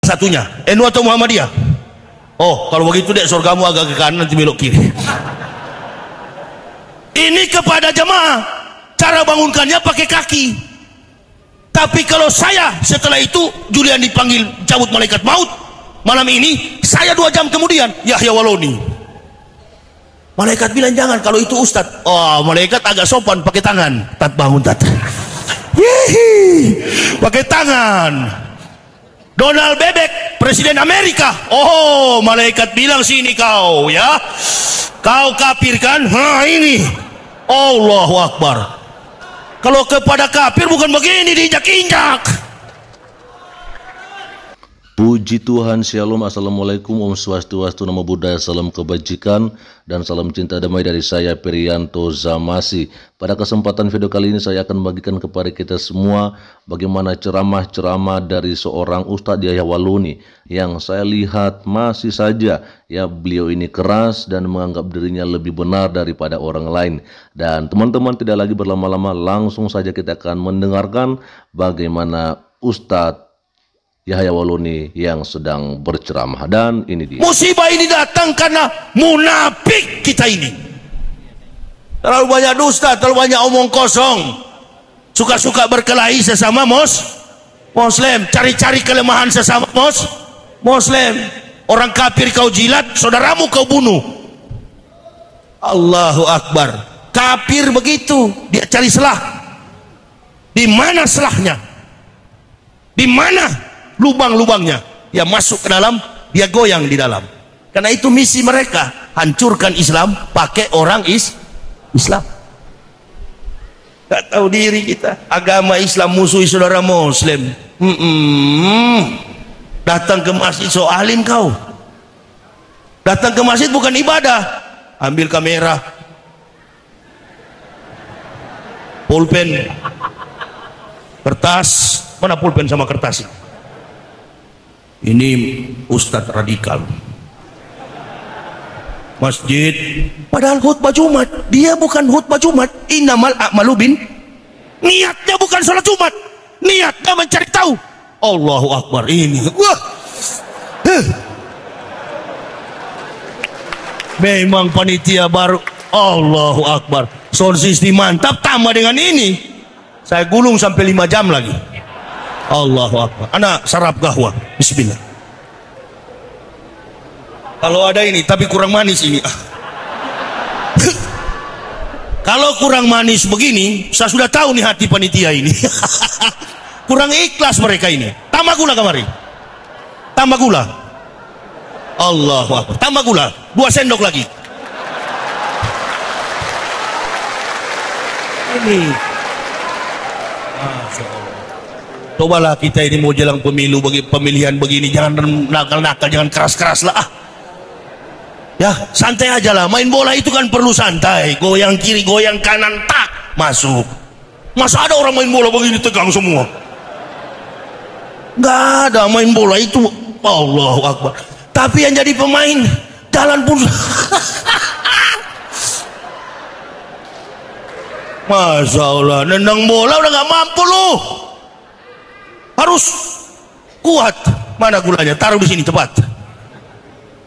satunya? NU atau Muhammadiyah? Oh, kalau begitu dek, surgamu agak ke kanan, nanti belok kiri. Ini kepada jemaah, cara bangunkannya pakai kaki. Tapi kalau saya setelah itu Julian dipanggil cabut malaikat maut, malam ini saya 2 jam kemudian Yahya Waloni. Malaikat bilang jangan, kalau itu ustadz. Oh, malaikat agak sopan, pakai tangan. Tat bangun tat. Yehi, pakai tangan. Donald Bebek, Presiden Amerika. Oh, malaikat bilang sini kau ya. Kau kafir kan? Ha, ini. Allahu Akbar. Kalau kepada kafir bukan begini, diinjak-injak. Puji Tuhan, Shalom, Assalamualaikum, Om Swastiastu, Namo Buddhaya, salam kebajikan dan salam cinta damai dari saya Perianto Zamasi. Pada kesempatan video kali ini saya akan membagikan kepada kita semua bagaimana ceramah-ceramah dari seorang Ustadz Yahya Waloni yang saya lihat masih saja ya beliau ini keras dan menganggap dirinya lebih benar daripada orang lain. Dan teman-teman tidak lagi berlama-lama, langsung saja kita akan mendengarkan bagaimana Ustadz Yahya Waloni yang sedang berceramah. Dan ini dia. Musibah ini datang karena munafik kita ini. Terlalu banyak dusta, terlalu banyak omong kosong. Suka-suka berkelahi sesama Muslim, cari-cari kelemahan sesama Muslim. Orang kafir kau jilat, saudaramu kau bunuh. Allahu Akbar. Kafir begitu, dia cari selah. Di mana selahnya? Di mana lubang-lubangnya? Ya masuk ke dalam, dia goyang di dalam. Karena itu misi mereka, hancurkan Islam pakai orang Islam. Gak tahu diri kita. Agama Islam musuhi saudara Muslim. Datang ke masjid so alim kau. Datang ke masjid bukan ibadah. Ambil kamera, pulpen, kertas. Mana pulpen sama kertas? Ini Ustadz radikal masjid, padahal khutbah Jumat. Dia bukan khutbah Jumat. Innamal a'malu bin, niatnya bukan sholat Jumat, niatnya mencari tahu. Allahu Akbar. Ini wah, memang panitia baru. Allahu Akbar. Sound system mantap, tambah dengan ini saya gulung sampai 5 jam lagi. Allahu Akbar. Anak sarap gahwa. Bismillah. Kalau ada ini, tapi kurang manis ini. Kalau kurang manis begini, saya sudah tahu nih hati panitia ini. Kurang ikhlas mereka ini. Tambah gula kemari. Tambah gula. Allahu Akbar. Tambah gula. 2 sendok lagi. Ini. Cobalah kita ini mau jelang pemilu, bagi pemilihan begini, jangan nakal-nakal, jangan keras-keras lah. Ya santai aja lah. Main bola itu kan perlu santai. Goyang kiri, goyang kanan, tak masuk. Masa ada orang main bola begini tegang semua? Nggak ada main bola itu. Allahu Akbar. Tapi yang jadi pemain jalan pun Masya Allah, nendang bola udah nggak mampu loh. Harus kuat. Mana gulanya? Taruh di sini cepat.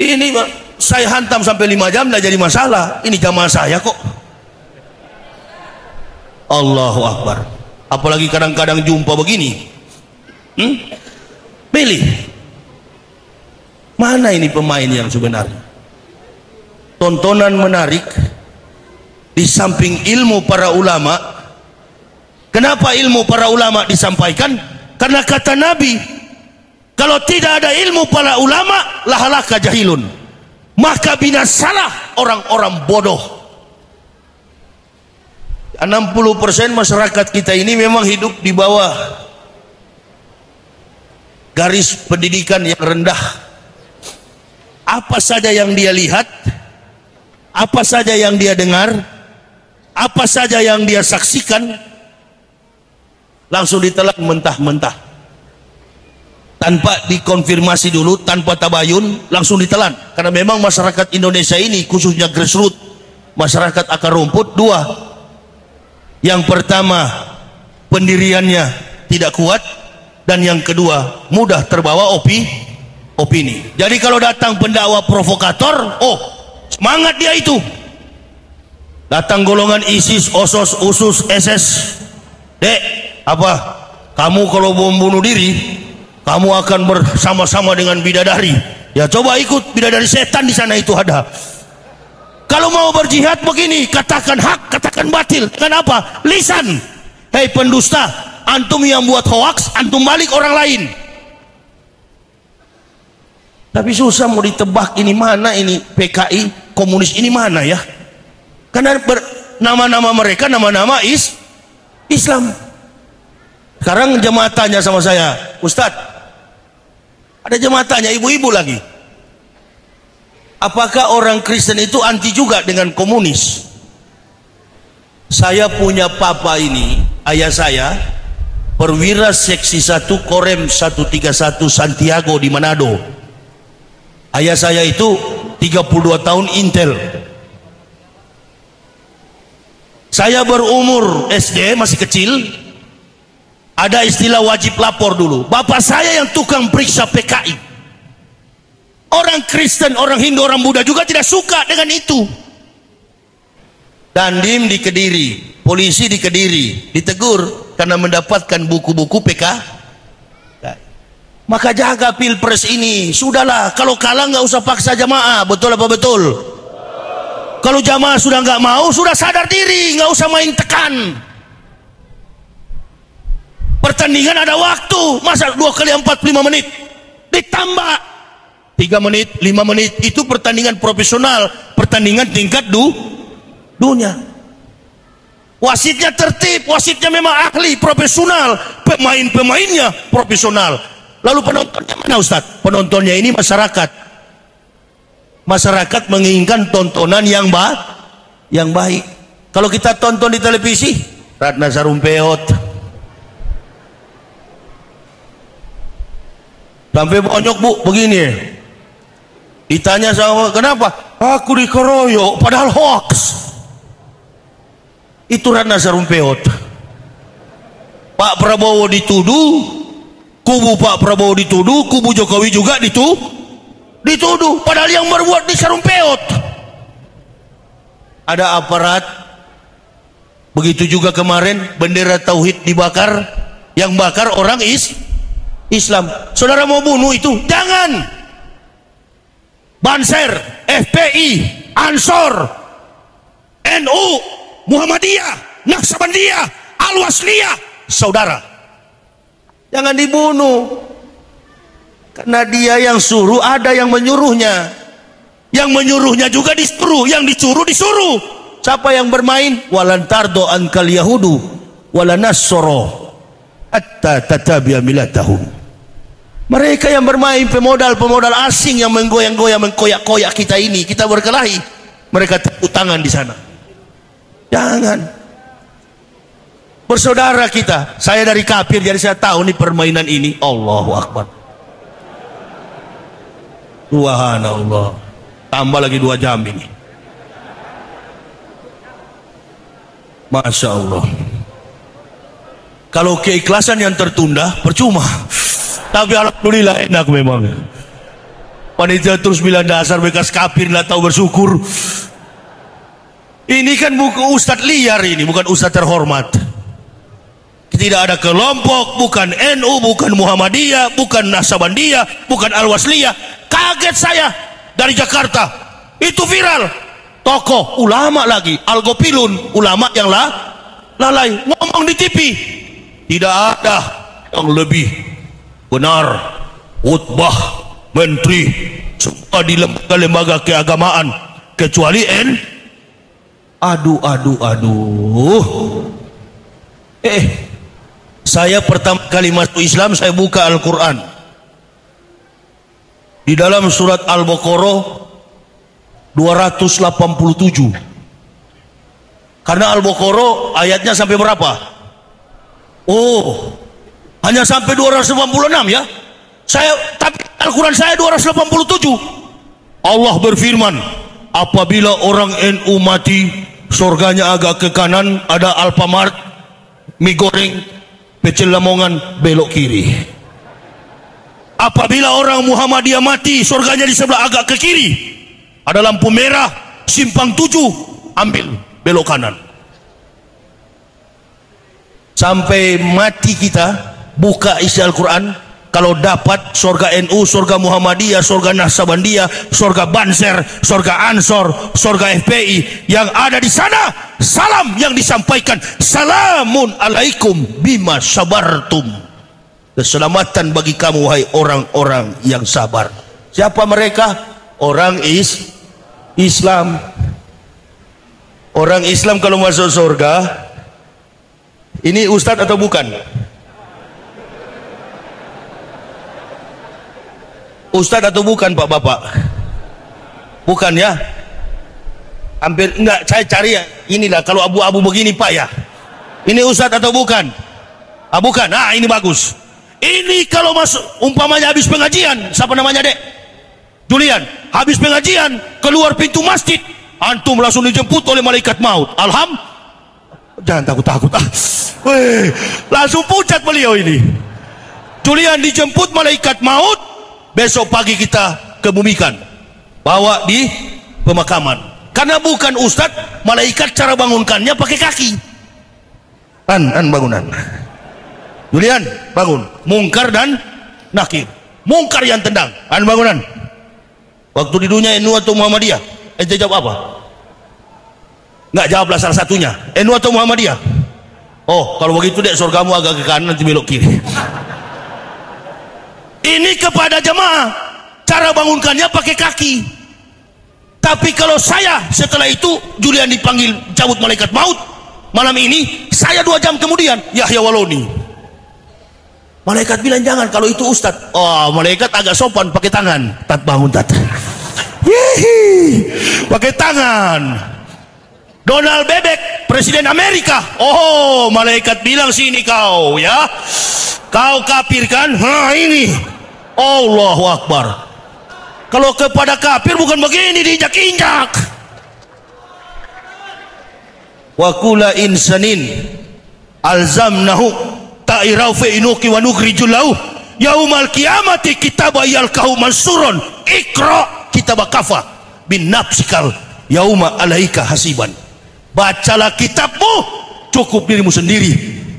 Ini saya hantam sampai 5 jam nggak jadi masalah. Ini jamaah saya kok. Allahu Akbar. Apalagi kadang-kadang jumpa begini. Pilih. Mana ini pemain yang sebenarnya? Tontonan menarik di samping ilmu para ulama. Kenapa ilmu para ulama disampaikan? Karena kata Nabi, kalau tidak ada ilmu para ulama, lahalaka jahilun, maka binasalah orang-orang bodoh. 60% masyarakat kita ini memang hidup di bawah garis pendidikan yang rendah. Apa saja yang dia lihat, apa saja yang dia dengar, apa saja yang dia saksikan, langsung ditelan mentah-mentah, tanpa dikonfirmasi dulu, tanpa tabayun, langsung ditelan. Karena memang masyarakat Indonesia ini, khususnya grassroots, masyarakat akar rumput, 2. Yang pertama, pendiriannya tidak kuat, dan yang kedua, mudah terbawa opini. Jadi kalau datang pendakwa provokator, oh semangat dia itu. Datang golongan ISIS, OSOS, USUS, SS, dek, apa? Kamu kalau mau bunuh diri, kamu akan bersama-sama dengan bidadari. Ya coba ikut bidadari setan di sana itu ada. Kalau mau berjihad begini, katakan hak, katakan batil. Dengan apa? Lisan. Hei pendusta, antum yang buat hoaks, antum balik orang lain. Tapi susah mau ditebak ini mana ini PKI, komunis ini mana ya? Karena nama-nama mereka nama-nama Islam. Sekarang jemaah tanya sama saya, Ustadz, ada jemaah tanya, ibu-ibu lagi, apakah orang Kristen itu anti juga dengan komunis? Saya punya papa ini, ayah saya, perwira seksi 1 Korem 131 Santiago di Manado. Ayah saya itu 32 tahun Intel. Saya berumur SD, masih kecil, ada istilah wajib lapor dulu. Bapak saya yang tukang periksa PKI. Orang Kristen, orang Hindu, orang Buddha juga tidak suka dengan itu. Dandim di Kediri, polisi di Kediri, ditegur karena mendapatkan buku-buku PKI. Maka jaga pilpres ini. Sudahlah, kalau kalah nggak usah paksa jamaah. Betul apa betul? Kalau jamaah sudah nggak mau, sudah sadar diri, nggak usah main tekan. Pertandingan ada waktu, masa 2 kali 45 menit ditambah 3 menit, 5 menit, itu pertandingan profesional, pertandingan tingkat dunia. Wasitnya tertib, wasitnya memang ahli, profesional, pemain-pemainnya profesional. Lalu penontonnya mana Ustadz? Penontonnya ini masyarakat. Masyarakat menginginkan tontonan yang baik. Kalau kita tonton di televisi, Ratna Sarumpayat, sampai bonyok bu, begini. Ditanya sama, kenapa? Aku dikeroyok, padahal hoax. Itu Ratna Sarumpayat. Pak Prabowo dituduh, kubu Pak Prabowo dituduh, kubu Jokowi juga dituduh, padahal yang berbuat di Sarumpayat. Ada aparat. Begitu juga kemarin bendera tauhid dibakar, yang bakar orang Islam. Saudara mau bunuh itu, jangan. Banser, FPI, Ansor, NU, Muhammadiyah, Naqsabandiyah, Al-Wasliyah, saudara, jangan dibunuh. Karena dia yang suruh, ada yang menyuruhnya. Yang menyuruhnya juga disuruh, yang disuruh. Siapa yang bermain? Walantardo ankal yahudu walanassoro hatta tatabi'a millatahum. Mereka yang bermain, pemodal asing yang menggoyang-goyang, mengkoyak-koyak kita ini, kita berkelahi, mereka tepuk tangan di sana. Jangan. Bersaudara kita, saya dari kafir, jadi saya tahu nih permainan ini. Allahu Akbar. Subhanallah. Tambah lagi 2 jam ini. Masya Allah. Kalau keikhlasan yang tertunda percuma. Tapi alhamdulillah enak memang. Panitia terus bilang dasar bekas kafir nggak tahu bersyukur. Ini kan buku ustadz liar ini, bukan ustadz terhormat. Tidak ada kelompok, bukan NU, bukan Muhammadiyah, bukan Naqsabandiyah, bukan Al-Wasliyah. Kaget saya dari Jakarta, itu viral. Tokoh ulama lagi, Al-Gopilun, ulama yang lalai, ngomong di TV. Tidak ada yang lebih benar khutbah menteri semua di lembaga keagamaan kecuali aduh. Saya pertama kali masuk Islam, saya buka Al-Quran. Di dalam surat Al-Baqarah 287. Karena Al-Baqarah ayatnya sampai berapa? Oh, hanya sampai 286 ya. Tapi Al-Quran saya 287. Allah berfirman, apabila orang NU mati, surganya agak ke kanan, ada Alfamart, mie goreng, pecel Lamongan, belok kiri. Apabila orang Muhammadiyah mati, surganya di sebelah agak ke kiri. Ada lampu merah, simpang 7, ambil belok kanan. Sampai mati kita buka isi Al-Quran. Kalau dapat surga NU, surga Muhammadiyah, surga Naqsabandiyah, surga Banser, surga Ansor, surga FPI, yang ada di sana salam yang disampaikan, salamun alaikum bima sabartum. Keselamatan bagi kamu wahai orang-orang yang sabar. Siapa mereka? Orang Islam. Orang Islam kalau masuk surga, ini ustadz atau bukan? Ustadz atau bukan Pak Bapak? Bukan ya? Hampir enggak, saya cari ya. Inilah kalau abu-abu begini Pak ya. Ini ustadz atau bukan? Ah bukan. Nah ini bagus. Ini kalau masuk umpamanya habis pengajian, siapa namanya Dek? Julian. Habis pengajian keluar pintu masjid, antum langsung dijemput oleh malaikat maut. Jangan takut-takut. Langsung pucat beliau ini. Julian dijemput malaikat maut, besok pagi kita kebumikan, bawa di pemakaman. Karena bukan ustadz, malaikat cara bangunkannya pakai kaki. Bangunan. Julian bangun. Mungkar dan nakir. Mungkar yang tendang. Bangunan. Waktu di dunia NU atau Muhammadiyah, ente jawab apa? Nggak jawablah salah satunya. NU atau Muhammadiyah? Oh kalau begitu Dek, surgamu agak ke kanan nanti belok kiri. Ini kepada jemaah, cara bangunkannya pakai kaki. Tapi kalau saya setelah itu Julian dipanggil cabut malaikat maut, malam ini saya 2 jam kemudian Yahya Waloni. Malaikat bilang jangan, kalau itu ustadz. Oh malaikat agak sopan, pakai tangan. Tat bangun tat. Yehi, pakai tangan. Donald Bebek, Presiden Amerika. Oh malaikat bilang sini kau ya, kau kafir kan? Ini Allahu Akbar. Kalau kepada kafir bukan begini, diinjak-injak. Wa kula insanin alzamnahu ta'irau fi inuki wa nukhrijul lahu yaumal qiyamati kitaba yalqahu mansurun iqra kitaba kafa bin nafsikal yauma alaika hasiban. Bacalah kitabmu, cukup dirimu sendiri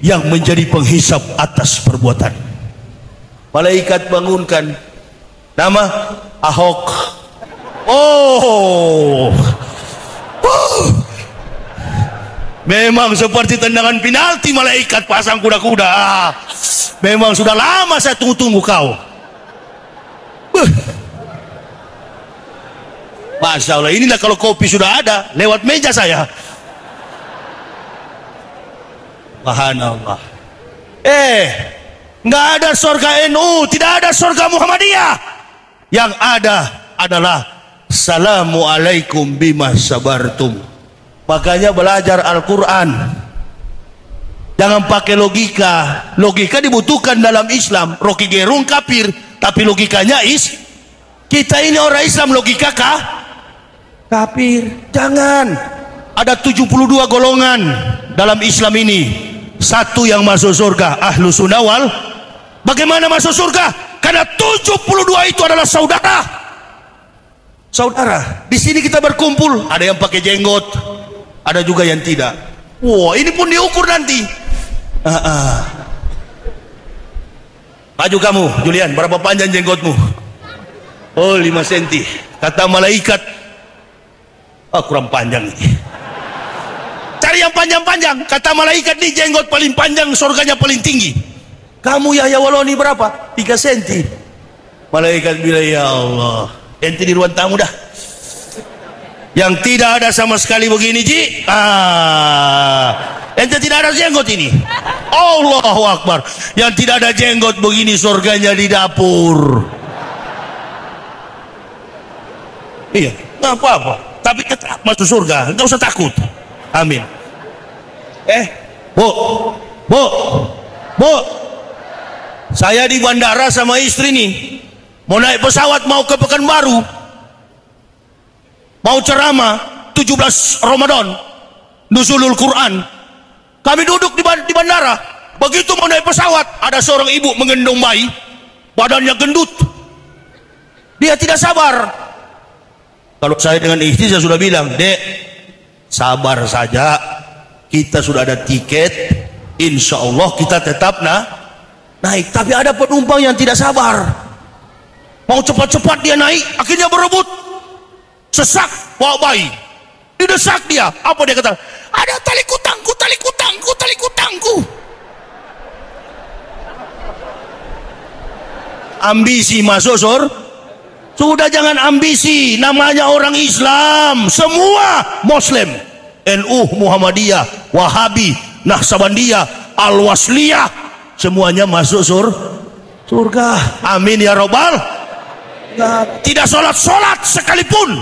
yang menjadi penghisap atas perbuatan. Malaikat bangunkan. Nama Ahok. Memang seperti tendangan penalti, malaikat pasang kuda-kuda. Memang sudah lama saya tunggu-tunggu kau. Masya Allah, inilah kalau kopi sudah ada lewat meja saya. Subhanallah. Nggak ada surga NU, tidak ada surga Muhammadiyah. Yang ada adalah Assalamualaikum bima sabartum. Makanya belajar Al-Quran, jangan pakai logika. Logika dibutuhkan dalam Islam. Rocky Gerung kafir, tapi logikanya kita ini orang Islam, logika kafir. Jangan. Ada 72 golongan dalam Islam ini. Satu yang masuk surga, ahlu sunnah wal. Bagaimana masuk surga? Karena 72 itu adalah saudara. Di sini kita berkumpul. Ada yang pakai jenggot, ada juga yang tidak. Wah, ini pun diukur nanti. Maju kamu, Julian, berapa panjang jenggotmu? Oh, 5 cm. Kata malaikat, kurang panjang ini. Cari yang panjang-panjang. Kata malaikat, nih jenggot paling panjang, surganya paling tinggi. Kamu Yahya Waloni berapa? 3 cm. Malaikat bilang, ya Allah, ente di ruang tamu dah. Yang tidak ada sama sekali begini, Ji. Ente tidak ada jenggot ini. Allahu Akbar. Yang tidak ada jenggot begini, surganya di dapur. Iya, nggak apa-apa. Tapi tetap masuk surga, nggak usah takut. Amin. Bu, saya di bandara sama istri nih, mau naik pesawat mau ke Pekanbaru, mau ceramah 17 Ramadan, nuzulul Quran. Kami duduk di bandara. Begitu mau naik pesawat, ada seorang ibu menggendong bayi. badannya gendut. Dia tidak sabar. Kalau saya dengan istri saya sudah bilang, Dek, sabar saja, kita sudah ada tiket, insya Allah kita tetap naik. Tapi ada penumpang yang tidak sabar, mau cepat-cepat dia naik, akhirnya berebut, sesak bawa bayi, didesak dia. Apa dia kata? Ada tali kutangku, tali kutangku, tali kutangku. Ambisi masuk sudah, jangan ambisi. Namanya orang Islam, semua Muslim, NU, Muhammadiyah, Wahabi, Nahsabandiyah, Al-Wasliyah, semuanya masuk surga. Amin ya robbal. Tidak sholat sekalipun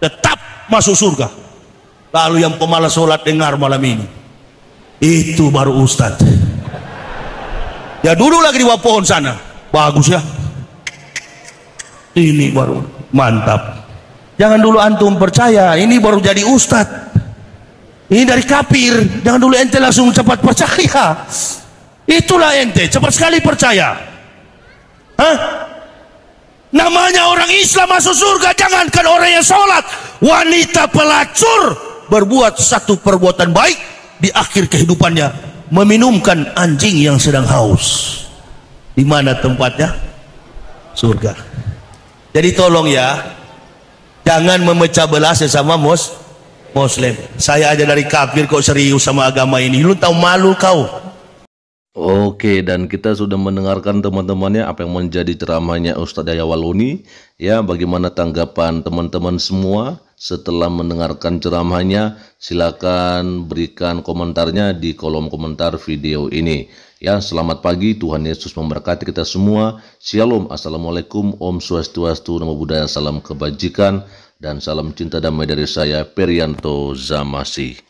tetap masuk surga. Lalu yang pemalas sholat dengar malam ini, itu baru ustadz. Ya dulu lagi di bawah pohon sana, bagus ya, ini baru mantap. Jangan dulu antum percaya, ini baru jadi ustadz, ini dari kafir. Jangan dulu ente langsung cepat percaya. Itulah ente cepat sekali percaya. Hah? Namanya orang Islam masuk surga. Jangankan orang yang sholat, wanita pelacur berbuat satu perbuatan baik di akhir kehidupannya, meminumkan anjing yang sedang haus. Di mana tempatnya? Surga. Jadi tolong ya, jangan memecah belah sesama Muslim. Saya aja dari kafir kok serius sama agama ini. Lu tahu malu kau? Oke, dan kita sudah mendengarkan teman-temannya apa yang menjadi ceramahnya Ustadz Yahya Waluni. Ya, bagaimana tanggapan teman-teman semua setelah mendengarkan ceramahnya? Silakan berikan komentarnya di kolom komentar video ini. Ya, selamat pagi, Tuhan Yesus memberkati kita semua. Shalom, assalamualaikum, Om Swastiastu, Namo Buddhaya, salam kebajikan dan salam cinta damai dari saya Perianto Zamasi.